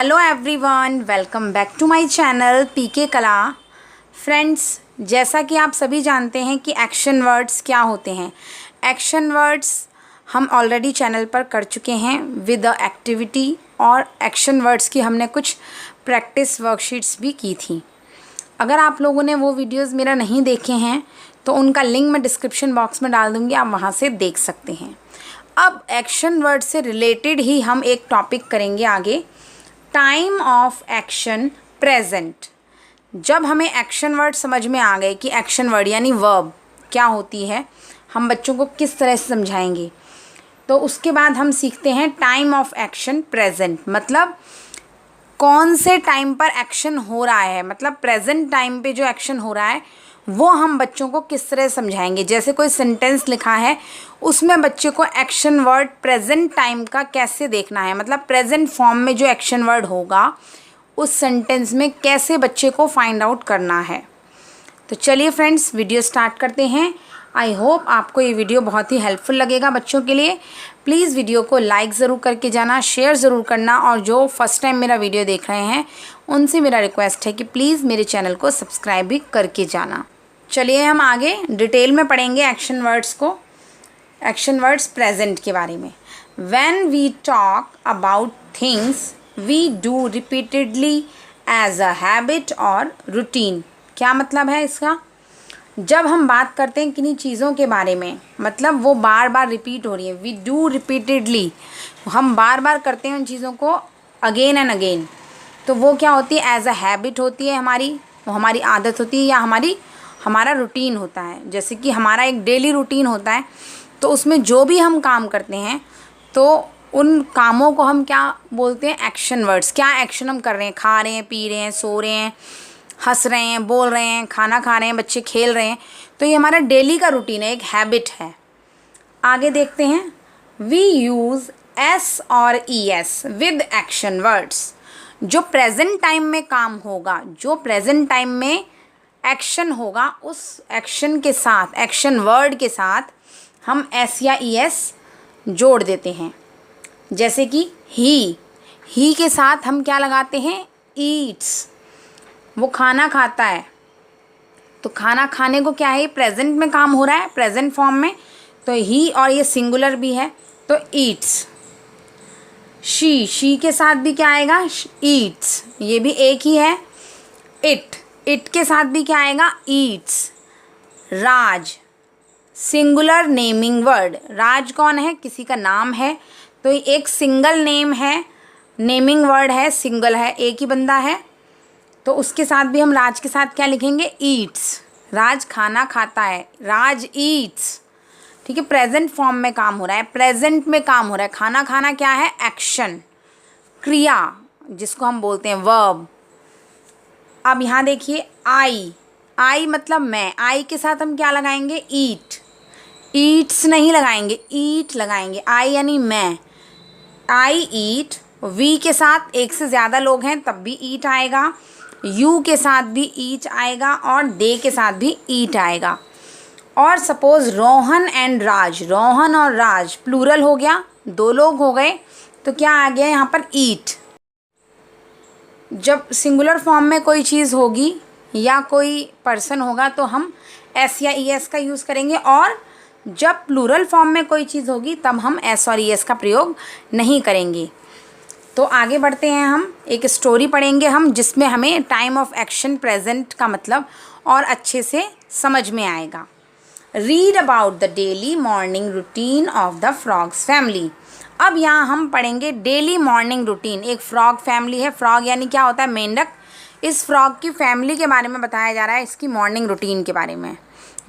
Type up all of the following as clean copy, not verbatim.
Hello everyone, welcome back to my channel PK Kala. Friends, जैसा कि आप सभी जानते हैं कि एक्शन वर्ड्स क्या होते हैं। एक्शन वर्ड्स हम ऑलरेडी चैनल पर कर चुके हैं विद द एक्टिविटी, और एक्शन वर्ड्स की हमने कुछ प्रैक्टिस वर्कशीट्स भी की थी। अगर आप लोगों ने वो वीडियोस मेरा नहीं देखे हैं तो उनका लिंक मैं डिस्क्रिप्शन बॉक्स में डाल दूँगी, आप वहाँ से देख सकते हैं। अब एक्शन वर्ड से रिलेटेड ही हम एक टॉपिक करेंगे आगे, टाइम ऑफ एक्शन प्रेजेंट। जब हमें एक्शन वर्ड समझ में आ गए कि एक्शन वर्ड यानी वर्ब क्या होती है, हम बच्चों को किस तरह से समझाएंगे, तो उसके बाद हम सीखते हैं टाइम ऑफ एक्शन प्रेजेंट, मतलब कौन से टाइम पर एक्शन हो रहा है, मतलब प्रेजेंट टाइम पे जो एक्शन हो रहा है वो हम बच्चों को किस तरह समझाएंगे। जैसे कोई सेंटेंस लिखा है, उसमें बच्चे को एक्शन वर्ड प्रेजेंट टाइम का कैसे देखना है, मतलब प्रेजेंट फॉर्म में जो एक्शन वर्ड होगा उस सेंटेंस में कैसे बच्चे को फाइंड आउट करना है। तो चलिए फ्रेंड्स, वीडियो स्टार्ट करते हैं। आई होप आपको ये वीडियो बहुत ही हेल्पफुल लगेगा बच्चों के लिए। प्लीज़ वीडियो को लाइक ज़रूर करके जाना, शेयर ज़रूर करना, और जो फर्स्ट टाइम मेरा वीडियो देख रहे हैं उनसे मेरा रिक्वेस्ट है कि प्लीज़ मेरे चैनल को सब्सक्राइब भी करके जाना। चलिए हम आगे डिटेल में पढ़ेंगे एक्शन वर्ड्स को, एक्शन वर्ड्स प्रेजेंट के बारे में। When we talk about things we do repeatedly as a habit और रूटीन। क्या मतलब है इसका? जब हम बात करते हैं किन्हीं चीज़ों के बारे में, मतलब वो बार बार रिपीट हो रही है, वी डू रिपीटेडली, हम बार बार करते हैं उन चीज़ों को अगेन एंड अगेन, तो वो क्या होती है? एज अ हैबिट होती है हमारी, वो हमारी आदत होती है या हमारा रूटीन होता है। जैसे कि हमारा एक डेली रूटीन होता है, तो उसमें जो भी हम काम करते हैं तो उन कामों को हम क्या बोलते हैं? Action words. क्या एक्शन हम कर रहे हैं? खा रहे हैं, पी रहे हैं, सो रहे हैं, हंस रहे हैं, बोल रहे हैं, खाना खा रहे हैं, बच्चे खेल रहे हैं, तो ये हमारा डेली का रूटीन है, एक हैबिट है। आगे देखते हैं, वी यूज़ एस और E S with action words. जो प्रेजेंट टाइम में काम होगा, जो प्रेजेंट टाइम में एक्शन होगा, उस एक्शन के साथ, एक्शन वर्ड के साथ हम एस या ई एस जोड़ देते हैं। जैसे कि ही के साथ हम क्या लगाते हैं? ईट्स। वो खाना खाता है, तो खाना खाने को क्या है? प्रेजेंट में काम हो रहा है, प्रेजेंट फॉर्म में, तो ही, और ये सिंगुलर भी है तो ईट्स। शी के साथ भी क्या आएगा? ईट्स, ये भी एक ही है। इट के साथ भी क्या आएगा? ईट्स। राज, सिंगुलर नेमिंग वर्ड। राज कौन है? किसी का नाम है, तो एक सिंगल नेम है, नेमिंग वर्ड है, सिंगल है, एक ही बंदा है, तो उसके साथ भी हम राज के साथ क्या लिखेंगे? ईट्स। राज खाना खाता है, राज ईट्स। ठीक है, प्रेजेंट फॉर्म में काम हो रहा है, प्रेजेंट में काम हो रहा है। खाना खाना क्या है? एक्शन, क्रिया, जिसको हम बोलते हैं वर्ब। अब यहाँ देखिए, आई मतलब मैं, आई के साथ हम क्या लगाएंगे? ईट। ईट्स नहीं लगाएंगे, ईट लगाएंगे। आई यानी मैं, आई ईट। वी के साथ एक से ज़्यादा लोग हैं तब भी ईट आएगा, यू के साथ भी ईट आएगा, और दे के साथ भी ईट आएगा। और सपोज रोहन एंड राज, रोहन और राज प्लूरल हो गया, दो लोग हो गए, तो क्या आ गया यहाँ पर? ईट। जब सिंगुलर फॉर्म में कोई चीज़ होगी या कोई पर्सन होगा तो हम एस या ई एस का यूज़ करेंगे, और जब प्लूरल फॉर्म में कोई चीज़ होगी तब हम एस और ई एस का प्रयोग नहीं करेंगे। तो आगे बढ़ते हैं, हम एक स्टोरी पढ़ेंगे हम, जिसमें हमें टाइम ऑफ एक्शन प्रेजेंट का मतलब और अच्छे से समझ में आएगा। Read about the daily morning routine of the frogs family. अब यहाँ हम पढ़ेंगे डेली मॉर्निंग रूटीन। एक फ्रॉग फैमिली है, फ्रॉग यानी क्या होता है? मेंढक। इस फ्रॉग की फैमिली के बारे में बताया जा रहा है, इसकी मॉर्निंग रूटीन के बारे में।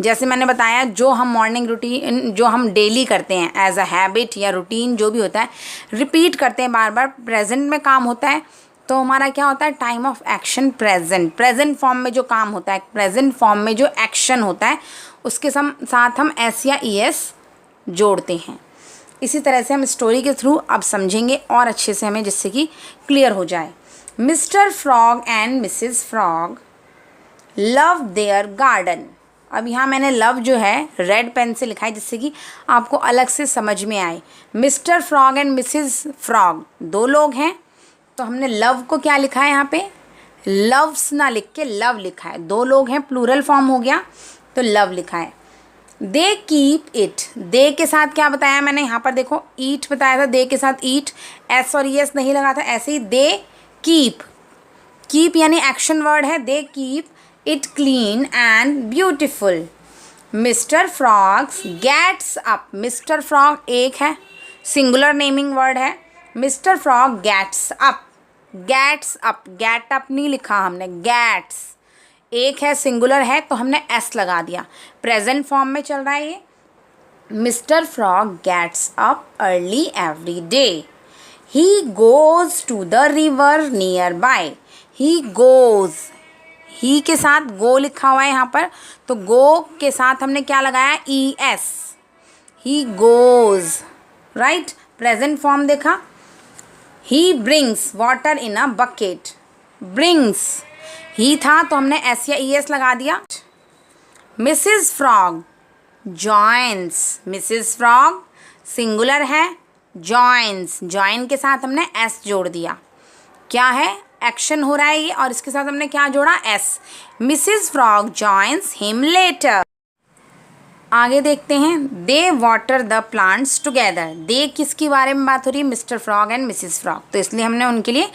जैसे मैंने बताया, जो हम मॉर्निंग रूटीन जो हम डेली करते हैं एज अ हैबिट या रूटीन, जो भी होता है, रिपीट करते हैं बार बार, प्रेजेंट में काम होता है, तो हमारा क्या होता है? Time of action present. Present form में जो काम होता है, प्रेजेंट फॉर्म में जो एक्शन होता है, उसके साथ हम एस या ई एस जोड़ते हैं। इसी तरह से हम स्टोरी के थ्रू अब समझेंगे और अच्छे से हमें, जिससे कि क्लियर हो जाए। Mr frog and Mrs frog love their garden. अब यहाँ मैंने लव जो है रेड पेन से लिखा है, जिससे कि आपको अलग से समझ में आए। Mister frog and Mrs frog दो लोग हैं, तो हमने लव को क्या लिखा है यहाँ पे, लव्स ना लिख के लव लिखा है। दो लोग हैं, प्लूरल फॉर्म हो गया, तो लव लिखा है। दे कीप इट, दे के साथ क्या बताया मैंने यहाँ पर, देखो ईट बताया था, दे के साथ ईट, एस और एस नहीं लगा था। ऐसे ही दे कीप, कीप यानी एक्शन वर्ड है, they keep it clean and beautiful. Mr frogs gets up, Mr frog एक है, सिंगुलर नेमिंग वर्ड है। Mr frog gets up, gets up, get up नहीं लिखा हमने, गेट्स एक है, सिंगुलर है, तो हमने एस लगा दिया। प्रेजेंट फॉर्म में चल रहा है ये। Mister frog gets up early every day. He goes to the river nearby, he goes, he के साथ गो लिखा हुआ है यहाँ पर, तो गो के साथ हमने क्या लगाया, E S, he goes, right. Present form देखा, he brings water in a bucket, brings he था तो हमने एस या ई एस लगा दिया। Mrs frog joins, Mrs frog singular है, जॉइन्स, जॉइन के साथ हमने एस जोड़ दिया। क्या है, एक्शन हो रहा है ये, और इसके साथ हमने क्या जोड़ा, S. Mrs frog joins him later. आगे देखते हैं, they water the plants together. They किसके बारे में बात हो रही है, Mr frog and Mrs frog, तो इसलिए हमने उनके लिए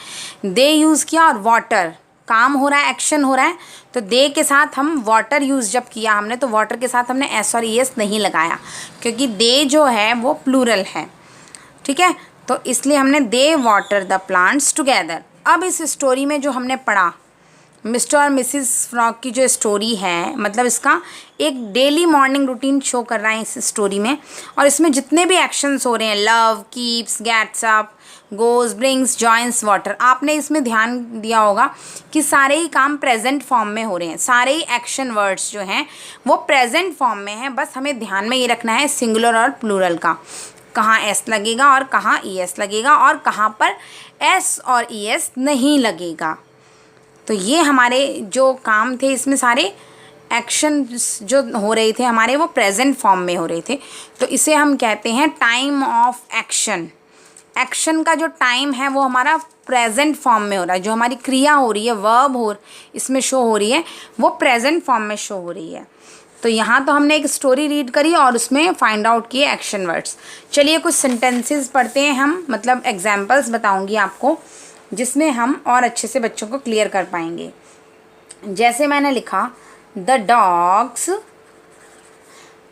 दे यूज़ किया। और वाटर काम हो रहा है, एक्शन हो रहा है, तो दे के साथ हम वाटर यूज़ जब किया हमने, तो वाटर के साथ हमने एस और ई एस नहीं लगाया, क्योंकि दे जो है वो प्लूरल है, ठीक है। तो इसलिए हमने दे वाटर द प्लांट्स टुगेदर। अब इस स्टोरी में जो हमने पढ़ा, मिस्टर और मिसिज फ्रॉग की जो स्टोरी है, मतलब इसका एक डेली मॉर्निंग रूटीन शो कर रहा है इस स्टोरी में। और इसमें जितने भी एक्शंस हो रहे हैं, love, keeps, gets up, goes, brings, joins, water, आपने इसमें ध्यान दिया होगा कि सारे ही काम प्रेजेंट फॉर्म में हो रहे हैं। सारे ही एक्शन वर्ड्स जो हैं वो प्रेजेंट फॉर्म में हैं। बस हमें ध्यान में ये रखना है सिंगुलर और प्लूरल का, कहाँ एस लगेगा और कहाँ ई एस लगेगा, और कहाँ पर एस और ई एस नहीं लगेगा। तो ये हमारे जो काम थे, इसमें सारे एक्शन जो हो रहे थे हमारे, वो प्रेजेंट फॉर्म में हो रहे थे। तो इसे हम कहते हैं टाइम ऑफ एक्शन। एक्शन का जो टाइम है वो हमारा प्रेजेंट फॉर्म में हो रहा है। जो हमारी क्रिया हो रही है, वर्ब हो इसमें शो हो रही है, वो प्रेजेंट फॉर्म में शो हो रही है। तो यहाँ तो हमने एक स्टोरी रीड करी और उसमें फाइंड आउट किए एक्शन वर्ड्स। चलिए कुछ सेंटेंसेस पढ़ते हैं हम, मतलब एग्जाम्पल्स बताऊँगी आपको, जिसमें हम और अच्छे से बच्चों को क्लियर कर पाएंगे। जैसे मैंने लिखा द डॉग्स,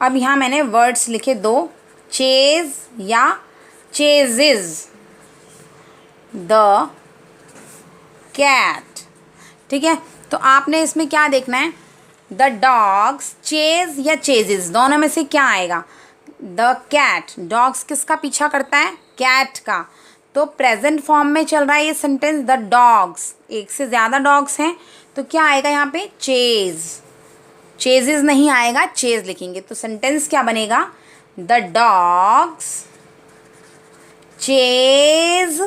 अब यहाँ मैंने वर्ड्स लिखे दो, चेज या चेजेस द कैट, ठीक है। तो आपने इसमें क्या देखना है, द डॉग्स चेज या चेजेस, दोनों में से क्या आएगा, द कैट। डॉग्स किसका पीछा करता है, कैट का। तो प्रेजेंट फॉर्म में चल रहा है ये सेंटेंस, द डॉग्स, एक से ज़्यादा डॉग्स हैं, तो क्या आएगा यहाँ पे, चेज। चेजेस नहीं आएगा, चेज लिखेंगे, तो सेंटेंस क्या बनेगा, the dogs chase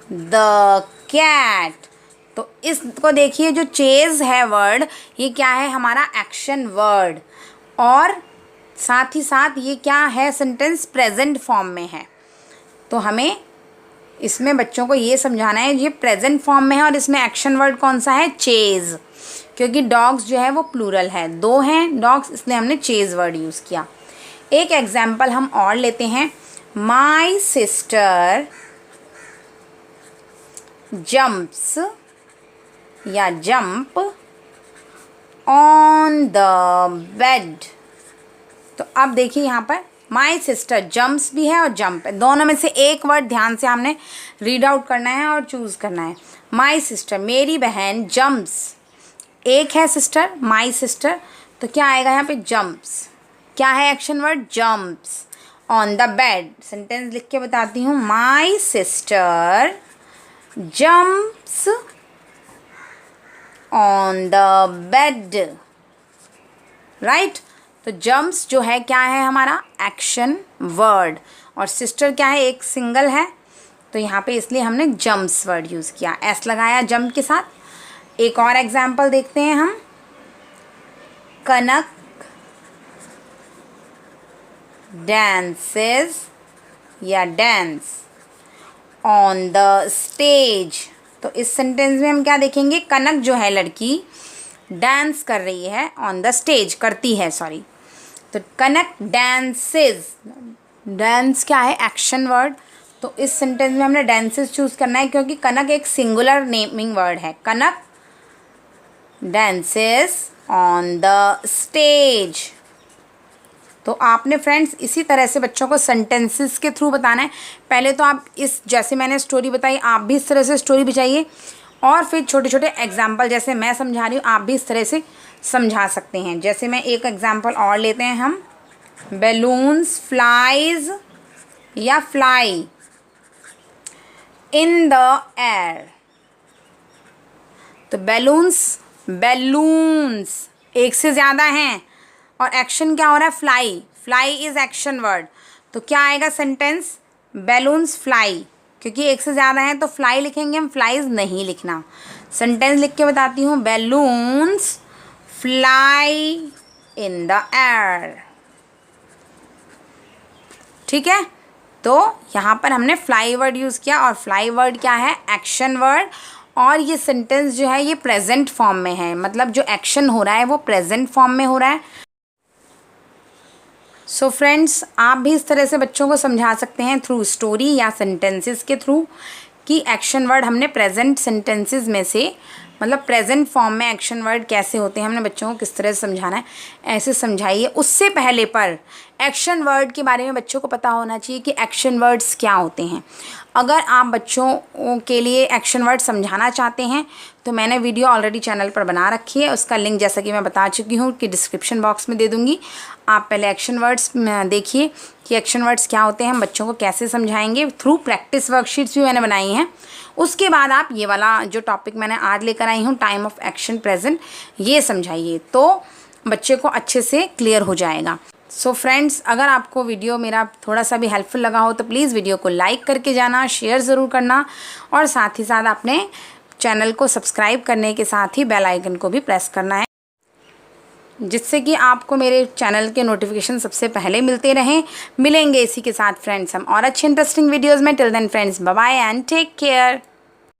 the cat. तो इसको देखिए, जो चेज है वर्ड, ये क्या है, हमारा एक्शन वर्ड, और साथ ही साथ ये क्या है, सेंटेंस प्रेजेंट फॉर्म में है। तो हमें इसमें बच्चों को ये समझाना है, ये प्रेजेंट फॉर्म में है और इसमें एक्शन वर्ड कौन सा है, चेज, क्योंकि डॉग्स जो है वो प्लूरल है, दो हैं डॉग्स, इसलिए हमने चेज वर्ड यूज़ किया। एक एग्जाम्पल हम और लेते हैं, माई सिस्टर जम्प्स या जंप ऑन द बेड। तो अब देखिए यहाँ पर माई सिस्टर, जम्प्स भी है और जंप है, दोनों में से एक वर्ड ध्यान से हमने रीड आउट करना है और चूज़ करना है। माई सिस्टर, मेरी बहन, जम्प्स, एक है सिस्टर, माई सिस्टर, तो क्या आएगा यहाँ पे, जम्प्स। क्या है action word, jumps on the bed. Sentence लिख के बताती हूँ, my sister jumps on the bed, right. तो जम्प्स जो है क्या है, हमारा एक्शन वर्ड, और सिस्टर क्या है, एक सिंगल है, तो यहाँ पे इसलिए हमने जम्प्स वर्ड यूज़ किया, एस लगाया जंप के साथ। एक और एग्जाम्पल देखते हैं हम, कनक dances या dance on the stage तो इस सेंटेंस में हम क्या देखेंगे, कनक जो है लड़की डांस कर रही है ऑन द स्टेज, करती है सॉरी, तो कनक डांसेस, डांस क्या है, एक्शन वर्ड, तो इस सेंटेंस में हमने डांसेस चूज़ करना है क्योंकि कनक एक सिंगुलर नेमिंग वर्ड है। कनक डांसेस ऑन द स्टेज। तो आपने फ्रेंड्स इसी तरह से बच्चों को सेंटेंसेस के थ्रू बताना है। पहले तो आप इस, जैसे मैंने स्टोरी बताई, आप भी इस तरह से स्टोरी बताइए और फिर छोटे छोटे एग्जाम्पल जैसे मैं समझा रही हूँ आप भी इस तरह से समझा सकते हैं। जैसे मैं एक एग्जाम्पल और लेते हैं हम, बैलून्स फ्लाइज या फ्लाई इन द एयर। तो बैलून्स, बैलून्स एक से ज़्यादा हैं और एक्शन क्या हो रहा है, fly, fly is action word, तो क्या आएगा सेंटेंस, बैलून्स फ्लाई, क्योंकि एक से ज़्यादा हैं तो फ्लाई लिखेंगे हम, फ्लाइज नहीं लिखना। सेंटेंस लिख के बताती हूँ, balloons fly in the air. ठीक है, तो यहाँ पर हमने फ्लाई वर्ड यूज़ किया और फ्लाई वर्ड क्या है, एक्शन वर्ड, और ये सेंटेंस जो है ये प्रेजेंट फॉर्म में है, मतलब जो एक्शन हो रहा है वो प्रेजेंट फॉर्म में हो रहा है। सो फ्रेंड्स, आप भी इस तरह से बच्चों को समझा सकते हैं थ्रू स्टोरी या सेंटेंसेस के थ्रू कि एक्शन वर्ड हमने प्रेजेंट सेंटेंसेस में से, मतलब प्रेजेंट फॉर्म में एक्शन वर्ड कैसे होते हैं, हमने बच्चों को किस तरह से समझाना है, ऐसे समझाइए। उससे पहले पर एक्शन वर्ड के बारे में बच्चों को पता होना चाहिए कि एक्शन वर्ड्स क्या होते हैं। अगर आप बच्चों के लिए एक्शन वर्ड समझाना चाहते हैं तो मैंने वीडियो ऑलरेडी चैनल पर बना रखी है, उसका लिंक जैसा कि मैं बता चुकी हूँ कि डिस्क्रिप्शन बॉक्स में दे दूँगी। आप पहले एक्शन वर्ड्स देखिए कि एक्शन वर्ड्स क्या होते हैं, हम बच्चों को कैसे समझाएंगे, थ्रू प्रैक्टिस वर्कशीट्स भी मैंने बनाई हैं। उसके बाद आप ये वाला जो टॉपिक मैंने आज लेकर आई हूँ, टाइम ऑफ एक्शन प्रेजेंट, ये समझाइए तो बच्चे को अच्छे से क्लियर हो जाएगा। सो फ्रेंड्स, अगर आपको वीडियो मेरा थोड़ा सा भी हेल्पफुल लगा हो तो प्लीज़ वीडियो को लाइक करके जाना, शेयर ज़रूर करना और साथ ही साथ अपने चैनल को सब्सक्राइब करने के साथ ही बेल आइकन को भी प्रेस करना है, जिससे कि आपको मेरे चैनल के नोटिफिकेशन सबसे पहले मिलते रहें। मिलेंगे इसी के साथ फ्रेंड्स हम और अच्छे इंटरेस्टिंग वीडियोज़ में। Till then friends, bye bye and take care.